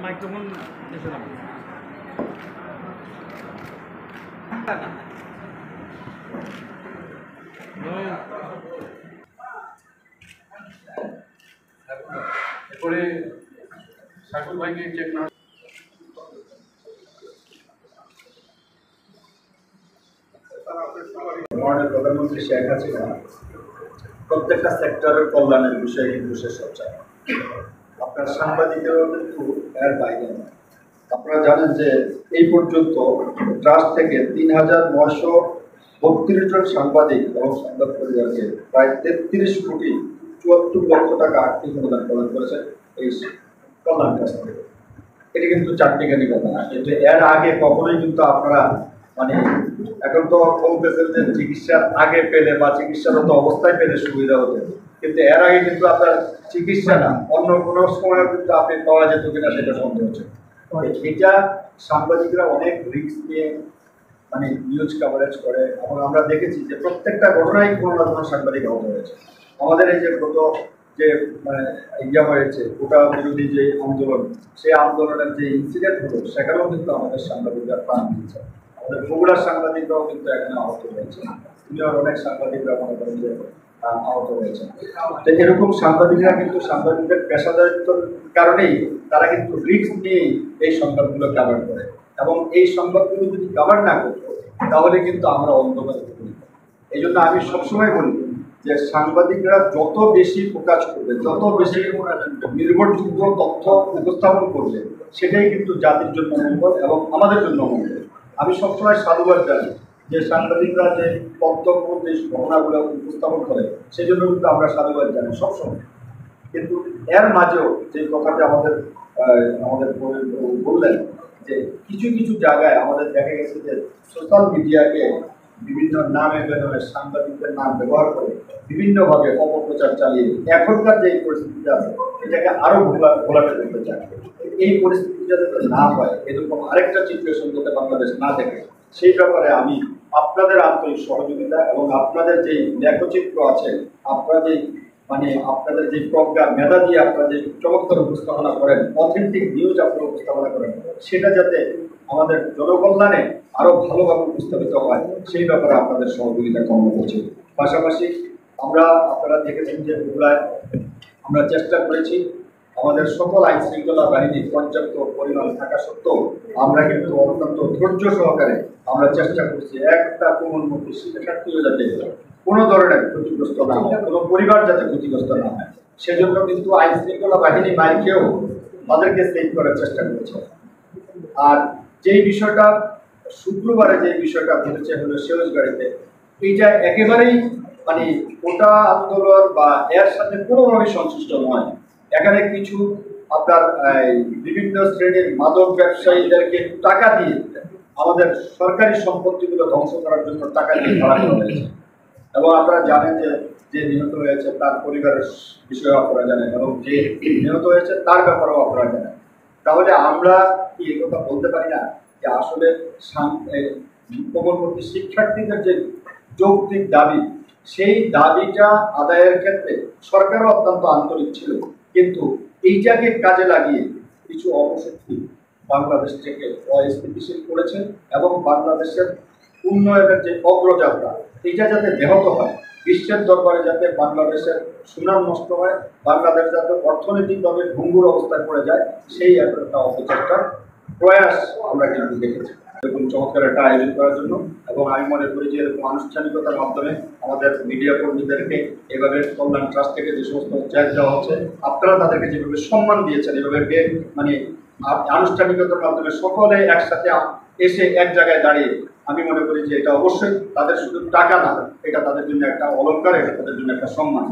Microphone এরপরে সাইফুল ভাইকে check না মাননীয় প্রধানমন্ত্রী শেখ হাসিনা প্রত্যেকটা সেক্টরের কল্যাণের বিষয়ে কিন্তু সে সোচ্চার। আপনার সাংবাদিকেরও কিন্তু এর বাইরে নয়। আপনারা জানেন যে এই পর্যন্ত ট্রাস্ট থেকে ৩,৯৩২ জন সাংবাদিক এবং সংবাদ পরিবারকে প্রায় ৩৩,৭৪,০০,০০০ টাকা আর্থিক অনুদান প্রদান করেছে এই কল্যাণ ট্রাস্ট থেকে। এটি কিন্তু চারটিখানি কথা না, কিন্তু এর আগে কখনোই কিন্তু আপনারা এখন তো বলতেছেন যে চিকিৎসার আগে পেলে বা চিকিৎসারত অবস্থায় পেলে সুবিধা হতো, কিন্তু এর আগে কিন্তু আপনার চিকিৎসা না অন্য কোনো সময় কিন্তু আপনি পাওয়া যেত কিনা সেটা সন্দেহ হচ্ছে। এটা সাংবাদিকরা অনেক রিস্ক নিয়ে নিউজ কাভারেজ করে এবং আমরা দেখেছি যে প্রত্যেকটা ঘটনায় কোনো না কোনো সাংবাদিক আহত হয়েছে। আমাদের এই যে গত যে হয়েছে গোটা বিরোধী যে আন্দোলন, সেই আন্দোলনের যে ইনসিডেন্ট হলো সেখানেও কিন্তু আমাদের সাংবাদিকরা প্রাণ দিয়েছে। আমাদের বগুড়ার সাংবাদিকরাও কিন্তু এখানে আহত হয়েছে, দুনিয়ার অনেক সাংবাদিকরা মনে করেন যে আহত হয়েছে। তো এরকম সাংবাদিকরা কিন্তু সাংবাদিকদের পেশাদারিত্বের কারণেই তারা কিন্তু রিস্ক নিয়েই এই সংবাদগুলো কাভার করে, এবং এই সংবাদগুলো যদি কাভার না করতো তাহলে কিন্তু আমরা অন্ধকারে থাকি। এই জন্য আমি সবসময় বলি যে সাংবাদিকরা যত বেশি প্রকাশ করবে, যত বেশি নির্ভরযোগ্য তথ্য উপস্থাপন করবে, সেটাই কিন্তু জাতির জন্য মঙ্গল এবং আমাদের জন্য মঙ্গল। আমি সবসময় সাধুবাদ জানি যে সাংবাদিকরা যে তথ্যপূর্ণ যে ঘটনাগুলো উপস্থাপন করে সেই জন্য কিন্তু আমরা সাধুবাদ জানি সবসময়। কিন্তু এর মাঝেও যে কথাটা আমাদের বললেন যে কিছু কিছু জায়গায় আমাদের দেখা গেছে যে সোশ্যাল মিডিয়াকে বিভিন্ন নামে বেদনের সাংবাদিকদের নাম ব্যবহার করে বিভিন্নভাবে অপপ্রচার চালিয়ে এখনকার যে পরিস্থিতিটা আছে এটাকে আরও ঘোলাটে করতে চায়। এই পরিস্থিতিটা যাতে না হয়, এরকম আরেকটা সিচুয়েশন যাতে বাংলাদেশ না দেখে, সেই ব্যাপারে আমি আপনাদের আন্তরিক সহযোগিতা এবং আপনাদের যে লেখচিত্র আছে, আপনারা যে আপনাদের যে প্রজ্ঞা মেধা দিয়ে আপনারা যে চমৎকার উপস্থাপনা করেন, অথেন্টিক নিউজ আপনারা উপস্থাপনা করেন, সেটা যাতে আমাদের জনকল্যাণে আরও ভালোভাবে উপস্থাপিত হয় সেই ব্যাপারে আপনাদের সহযোগিতা কামনা করছি। পাশাপাশি আপনারা দেখেছেন যে বগুড়ায় আমরা চেষ্টা করেছি আমাদের সকল আইন শৃঙ্খলা বাহিনী পর্যাপ্ত পরিমাণ থাকা সত্ত্বেও আমরা কিন্তু অত্যন্ত ধৈর্য সহকারে আমরা চেষ্টা করছি একটা কোমলমুখী শিক্ষার্থীও যাতে কোনো ধরনের ক্ষতিগ্রস্ত না হয়, কোনো পরিবার যাতে ক্ষতিগ্রস্ত না হয়, সেজন্য কিন্তু আইন শৃঙ্খলা বাহিনী মাইকেও তাদেরকে সেভ করার চেষ্টা করেছে। আর যেই বিষয়টা শুক্রবারে যে বিষয়টা ঘটেছে হলো সেউজগাড়িতে, এইটা একেবারেই ওটা আন্দোলন বা এর সাথে কোনোভাবেই সংশ্লিষ্ট নয়। এখানে কিছু আপনার বিভিন্ন শ্রেণীর মাদক ব্যবসায়ীদেরকে টাকা দিয়ে আমাদের সরকারি সম্পত্তিগুলো ধ্বংস করার জন্য টাকা দিয়ে ধরা করা হয়েছে, এবং আপনারা জানেন যে নিহত হয়েছে তার পরিবারের বিষয়েও আপনারা জানেন, এবং যে নিহত হয়েছে তার ব্যাপারেও আপনারা জানেন। তাহলে আমরা কি এই কথা বলতে পারি না যে আসলে বিক্ষোভপন্থী শিক্ষার্থীদের যে যৌক্তিক দাবি, সেই দাবিটা আদায়ের ক্ষেত্রে সরকারও অত্যন্ত আন্তরিক ছিল, কিন্তু এইটাকে কাজে লাগিয়ে কিছু অপশক্তি বাংলাদেশ থেকে অস্থিতিশীল করেছেন এবং বাংলাদেশের উন্নয়নের যে অগ্রযাত্রা এটা যাতে ব্যাহত হয়, বিশ্বের দরবারে যাতে বাংলাদেশের সুনাম নষ্ট হয়, বাংলাদেশ যাতে অর্থনৈতিকভাবে ভঙ্গুর অবস্থায় পড়ে যায়, সেই একটা অপচেষ্টার প্রয়াস আমরা কিন্তু দেখেছি এরকম চমৎকার একটা আয়োজন করার জন্য। এবং আমি মনে করি যে এরকম আনুষ্ঠানিকতার মাধ্যমে আমাদের মিডিয়া কর্মীদেরকে এভাবে কল্যাণ ট্রাস্ট থেকে যে সমস্ত চেক দেওয়া হচ্ছে, আপনারা তাদেরকে যেভাবে সম্মান দিয়েছেন, এভাবে আনুষ্ঠানিকতার মাধ্যমে সকলে একসাথে এসে এক জায়গায় দাঁড়িয়ে, আমি মনে করি যে এটা অবশ্যই তাদের শুধু টাকা না, এটা তাদের জন্য একটা অলংকার, এটা তাদের জন্য একটা সম্মান।